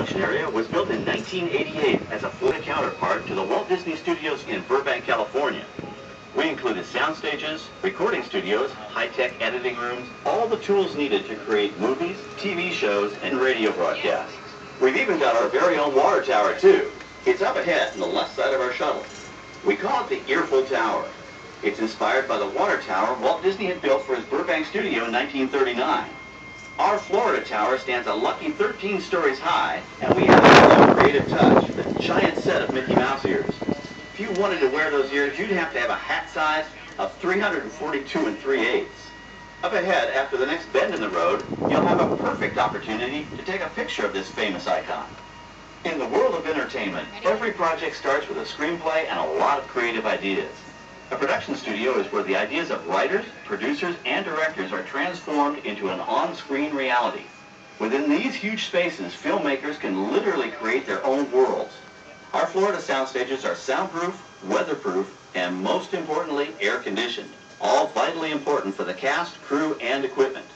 production area was built in 1988 as a Florida counterpart to the Walt Disney Studios in Burbank, California. We included sound stages, recording studios, high-tech editing rooms, all the tools needed to create movies, TV shows, and radio broadcasts. We've even got our very own water tower, too. It's up ahead on the left side of our shuttle. We call it the Earful Tower. It's inspired by the water tower Walt Disney had built for his Burbank studio in 1939. Our Florida tower stands a lucky 13 stories high, and we have a new creative touch, the giant set of Mickey Mouse ears. If you wanted to wear those ears, you'd have to have a hat size of 342 3/8. Up ahead, after the next bend in the road, you'll have a perfect opportunity to take a picture of this famous icon. In the world of entertainment, every project starts with a screenplay and a lot of creative ideas. A production studio is where the ideas of writers, producers, and directors are transformed into an on-screen reality. Within these huge spaces, filmmakers can literally create their own worlds. Our Florida sound stages are soundproof, weatherproof, and most importantly, air-conditioned, all vitally important for the cast, crew, and equipment.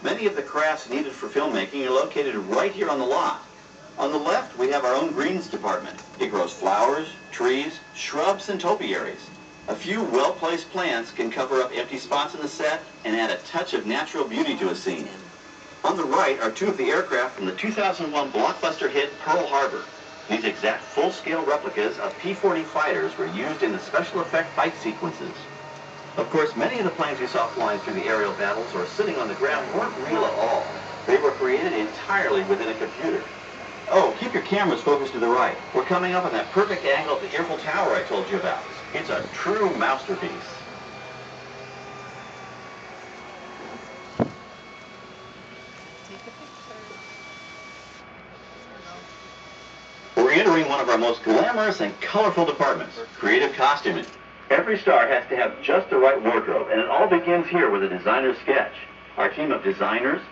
Many of the crafts needed for filmmaking are located right here on the lot. On the left, we have our own greens department. It grows flowers, trees, shrubs, and topiaries. A few well-placed plants can cover up empty spots in the set and add a touch of natural beauty to a scene. On the right are two of the aircraft from the 2001 blockbuster hit Pearl Harbor. These exact full-scale replicas of P-40 fighters were used in the special effect fight sequences. Of course, many of the planes we saw flying through the aerial battles or sitting on the ground weren't real at all. They were created entirely within a computer. Oh, keep your cameras focused to the right. We're coming up on that perfect angle of the Earful Tower I told you about. It's a true masterpiece. We're entering one of our most glamorous and colorful departments, creative costuming. Every star has to have just the right wardrobe, and it all begins here with a designer's sketch. Our team of designers,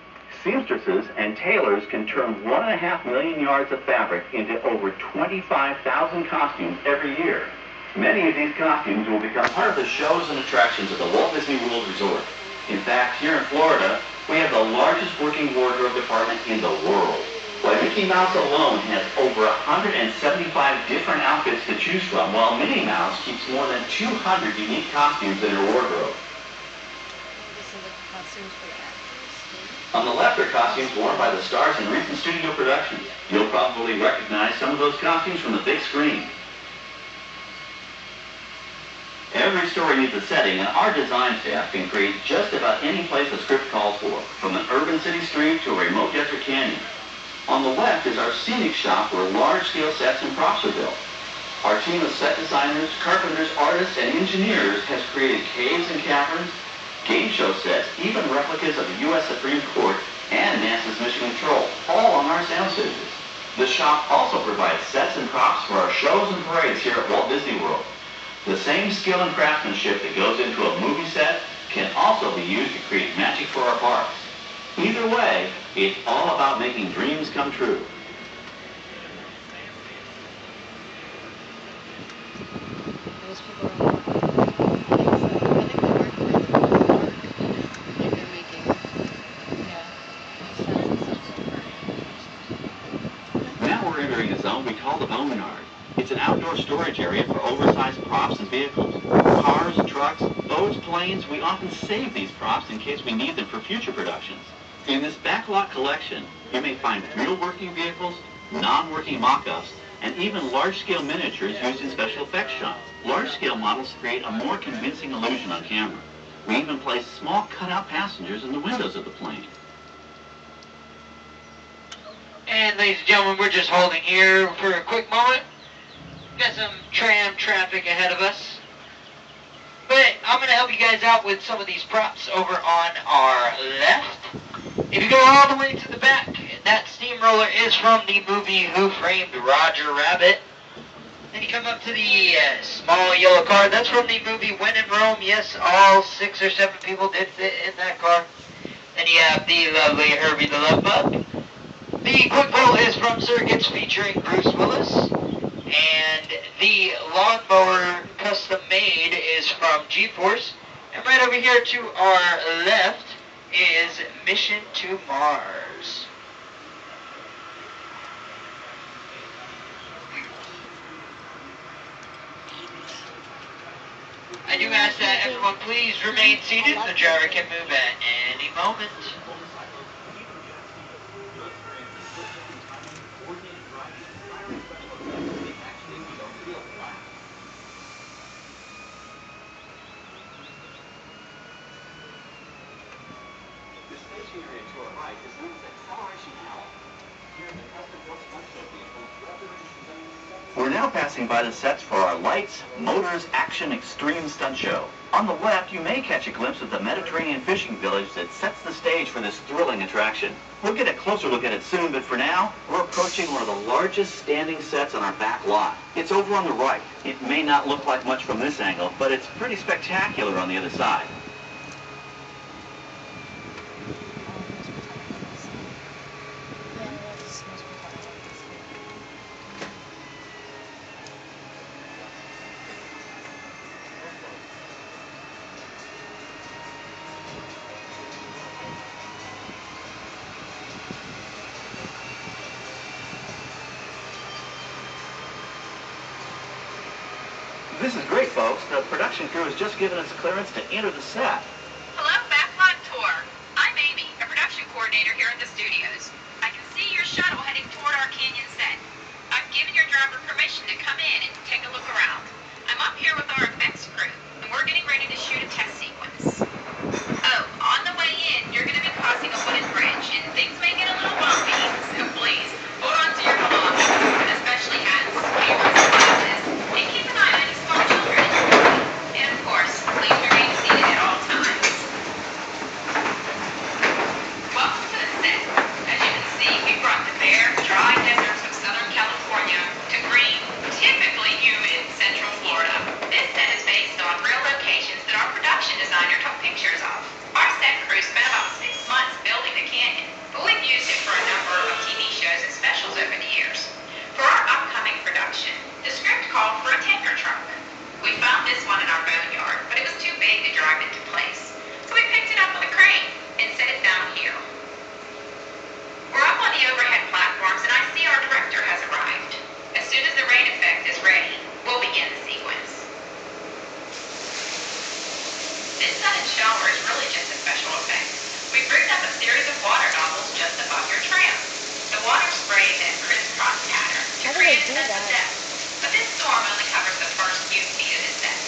seamstresses, and tailors can turn 1.5 million yards of fabric into over 25,000 costumes every year. Many of these costumes will become part of the shows and attractions of the Walt Disney World Resort. In fact, here in Florida, we have the largest working wardrobe department in the world. Why, Mickey Mouse alone has over 175 different outfits to choose from, while Minnie Mouse keeps more than 200 unique costumes in her wardrobe. On the left are costumes worn by the stars in recent studio productions. You'll probably recognize some of those costumes from the big screen. Every story needs a setting, and our design staff can create just about any place a script calls for, from an urban city street to a remote desert canyon. On the left is our scenic shop where large-scale sets and props are built. Our team of set designers, carpenters, artists, and engineers has created caves and caverns, game show sets, even replicas of the U.S. Supreme Court and NASA's Mission Control, all on our sound stages. The shop also provides sets and props for our shows and parades here at Walt Disney World. The same skill and craftsmanship that goes into a movie set can also be used to create magic for our parks. Either way, it's all about making dreams come true. Now we're entering a zone we call the Bone Yard. It's an outdoor storage area for oversized props and vehicles. Cars, trucks, boats, planes, we often save these props in case we need them for future productions. In this backlot collection, you may find real working vehicles, non-working mock-ups, and even large-scale miniatures used in special effects shots. Large-scale models create a more convincing illusion on camera. We even place small cutout passengers in the windows of the plane. And ladies and gentlemen, we're just holding here for a quick moment. Got some tram traffic ahead of us. But I'm going to help you guys out with some of these props over on our left. If you go all the way to the back, that steamroller is from the movie Who Framed Roger Rabbit. Then you come up to the small yellow car. That's from the movie When in Rome. Yes, all 6 or 7 people did fit in that car. Then you have the lovely Herbie the Love Bug. The quick pull is from Circuits featuring Bruce Willis. And the lawnmower custom made is from G-Force. And right over here to our left is Mission to Mars. that everyone please remain seated. The driver can move at any moment. The stationary to our right is known as acceleration L. Here in the custom-built sled vehicle, we're now passing by the sets for our Lights, Motors, Action Extreme Stunt Show. On the left, you may catch a glimpse of the Mediterranean fishing village that sets the stage for this thrilling attraction. We'll get a closer look at it soon, but for now, we're approaching one of the largest standing sets on our back lot. It's over on the right. It may not look like much from this angle, but it's pretty spectacular on the other side. This is great, folks. The production crew has just given us clearance to enter the set. Hello, Backlot Tour. I'm Amy, a production coordinator here at the studios. I can see your shuttle heading toward our canyon set. I've given your driver permission to come in and take a look around. I'm up here with our effects crew, and we're getting ready to shoot a test sequence. Oh, on the way in, you're going to be crossing a wooden bridge, and things may get a little bumpy, so please, hold on to your belongings, especially hats, cameras, and glasses, and keep an eye on any small children. And of course, please remain seated at all times. Welcome to the set. As you can see, we brought the bare, dry deserts of Southern California to green, typically humid Central Florida. This set is based on real locations that our production designer took pictures of. Our set crew spent about 6 months building the canyon, but we've used it for a number of TV shows and specials over the years. For our upcoming production, the script called for a tanker truck. We found this one in our boneyard, but it was too big to drive into place. So we picked it up with a crane and set it down here. We're up on the overhead platforms, and I see our director has arrived. As soon as the rain effect is ready, we'll begin the sequence. This sudden shower is really just a special effect. We've rigged up a series of water nozzles just above your tram. The water sprays in crisscross pattern to create a sense of depth. But this storm only covers the first few feet of the set.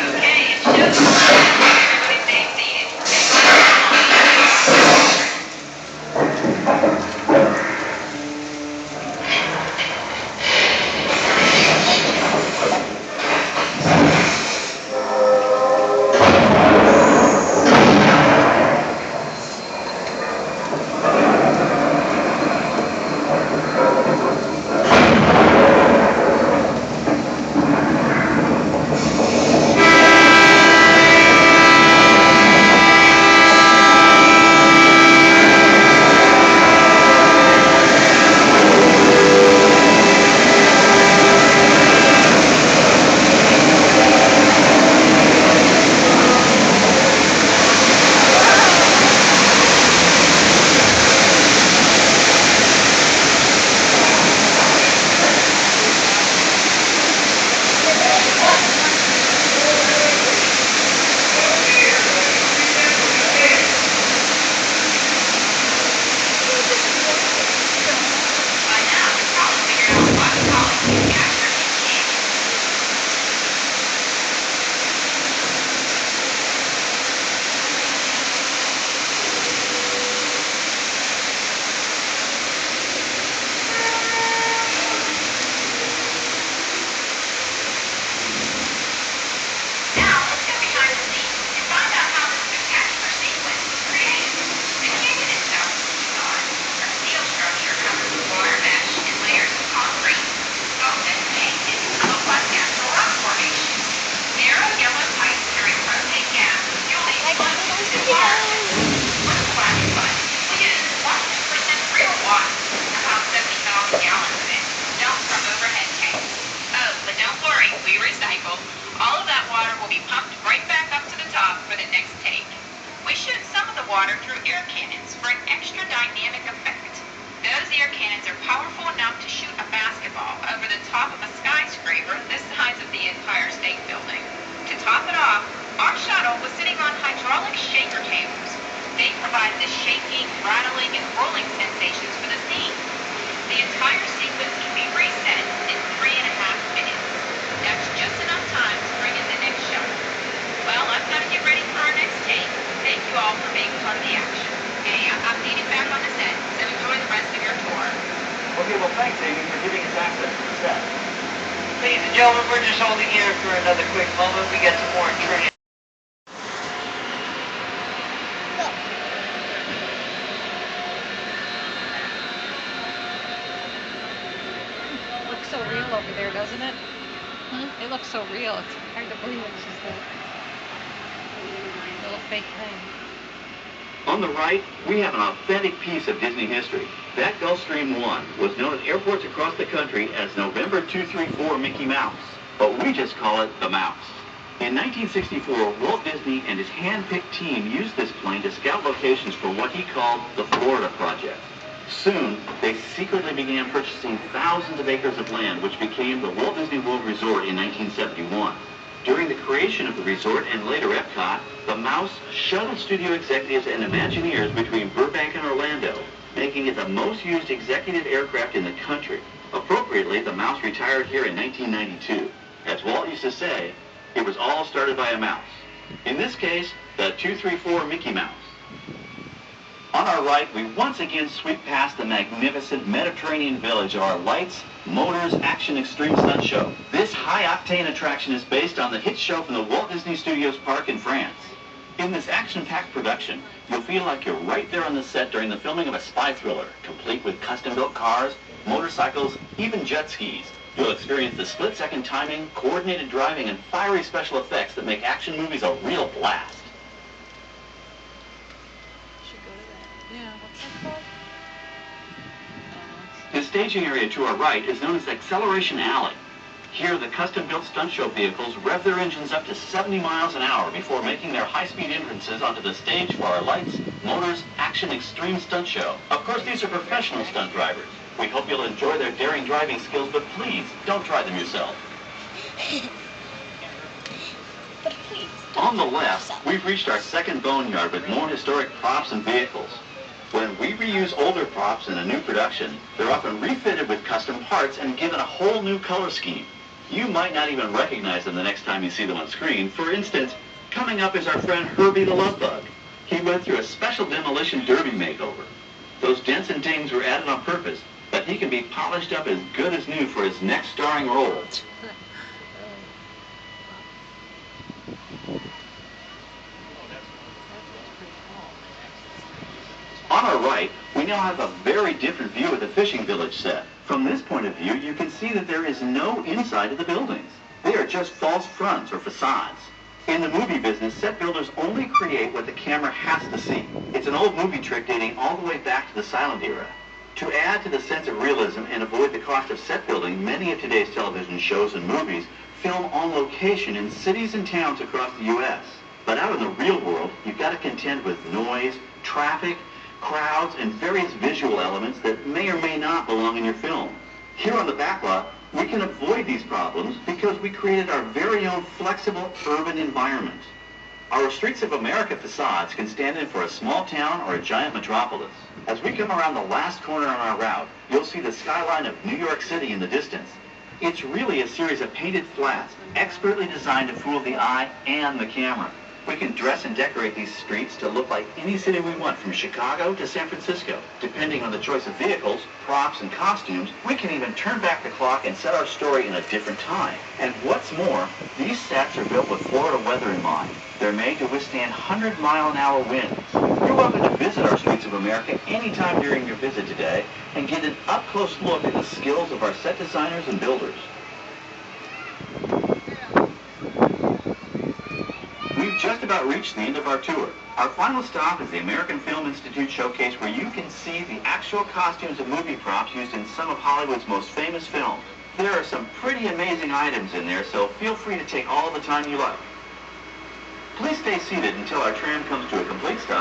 Okay, it shows everybody stay seated. By now, you've probably figured out what colleagues you captured each canyon. Now, let's go behind the scenes and find out how this spectacular sequence was created. The canyon itself is facade. A steel structure covered with water mesh and layers of concrete. Sculpted and painted into look like natural rock formations. Narrow yellow pipes carry propane gas, fueling unlimited water. For the flash flood, we use 100% real water, about 70,000 gallons of it, dumped from overhead tanks. Oh, but don't worry, we recycle. All of that water will be pumped right back up to the top for the next take. We shoot some of the water through air cannons for an extra dynamic effect. Those air cannons are powerful enough to shoot a basketball over the top of a skyscraper the size of the Empire State Building. To top it off, our shuttle was sitting on hydraulic shaker cables. They provide the shaking, rattling, and rolling sensations for the scene. The entire sequence can be reset in 3.5 minutes. That's just enough time to bring in the next shuttle. Well, I've got to get ready for our next take. Thank you all for being part of the action. Hey, I'm needed back on the set, so enjoy the rest of your tour. Okay, well, thanks, Amy, for giving us access to the set. Ladies and gentlemen, we're just holding here for another quick moment. We got some more training. It looks so real over there, doesn't it? It looks so real. It's hard to believe it's just a little fake thing. On the right, we have an authentic piece of Disney history. That Gulfstream 1 was known at airports across the country as November 234 Mickey Mouse, but we just call it the Mouse. In 1964, Walt Disney and his hand-picked team used this plane to scout locations for what he called the Florida Project. Soon, they secretly began purchasing thousands of acres of land, which became the Walt Disney World Resort in 1971. During the creation of the resort and later Epcot, the Mouse shuttled studio executives and Imagineers between Burbank and Orlando, making it the most used executive aircraft in the country. Appropriately, the Mouse retired here in 1992. As Walt used to say, it was all started by a mouse. In this case, the 234 Mickey Mouse. On our right, we once again sweep past the magnificent Mediterranean village of our Lights, Motors, Action Extreme Stunt Show. This high-octane attraction is based on the hit show from the Walt Disney Studios Park in France. In this action-packed production, you'll feel like you're right there on the set during the filming of a spy thriller, complete with custom-built cars, motorcycles, even jet skis. You'll experience the split-second timing, coordinated driving, and fiery special effects that make action movies a real blast. Yeah, what's that called? The staging area to our right is known as Acceleration Alley. Here, the custom-built stunt show vehicles rev their engines up to 70 miles an hour before making their high-speed entrances onto the stage for our Lights, Motors, Action Extreme Stunt Show. Of course, these are professional stunt drivers. We hope you'll enjoy their daring driving skills, but please, don't try them yourself. But please, On the left, we've reached our second boneyard with more historic props and vehicles. When we reuse older props in a new production, they're often refitted with custom parts and given a whole new color scheme. You might not even recognize them the next time you see them on screen. For instance, coming up is our friend Herbie the Love Bug. He went through a special demolition derby makeover. Those dents and dings were added on purpose, but he can be polished up as good as new for his next starring role. On our right, we now have a very different view of the fishing village set. From this point of view, you can see that there is no inside of the buildings. They are just false fronts or facades. In the movie business, set builders only create what the camera has to see. It's an old movie trick dating all the way back to the silent era. To add to the sense of realism and avoid the cost of set building, many of today's television shows and movies film on location in cities and towns across the U.S. But out in the real world, you've got to contend with noise, traffic, crowds, and various visual elements that may or may not belong in your film. Here on the backlot, we can avoid these problems because we created our very own flexible urban environment. Our Streets of America facades can stand in for a small town or a giant metropolis. As we come around the last corner on our route, you'll see the skyline of New York City in the distance. It's really a series of painted flats, expertly designed to fool the eye and the camera. We can dress and decorate these streets to look like any city we want, from Chicago to San Francisco. Depending on the choice of vehicles, props, and costumes, we can even turn back the clock and set our story in a different time. And what's more, these sets are built with Florida weather in mind. They're made to withstand 100-mile-an-hour winds. You're welcome to visit our Streets of America anytime during your visit today and get an up-close look at the skills of our set designers and builders. We've just about reached the end of our tour. Our final stop is the American Film Institute Showcase, where you can see the actual costumes and movie props used in some of Hollywood's most famous films. There are some pretty amazing items in there, so feel free to take all the time you like. Please stay seated until our tram comes to a complete stop.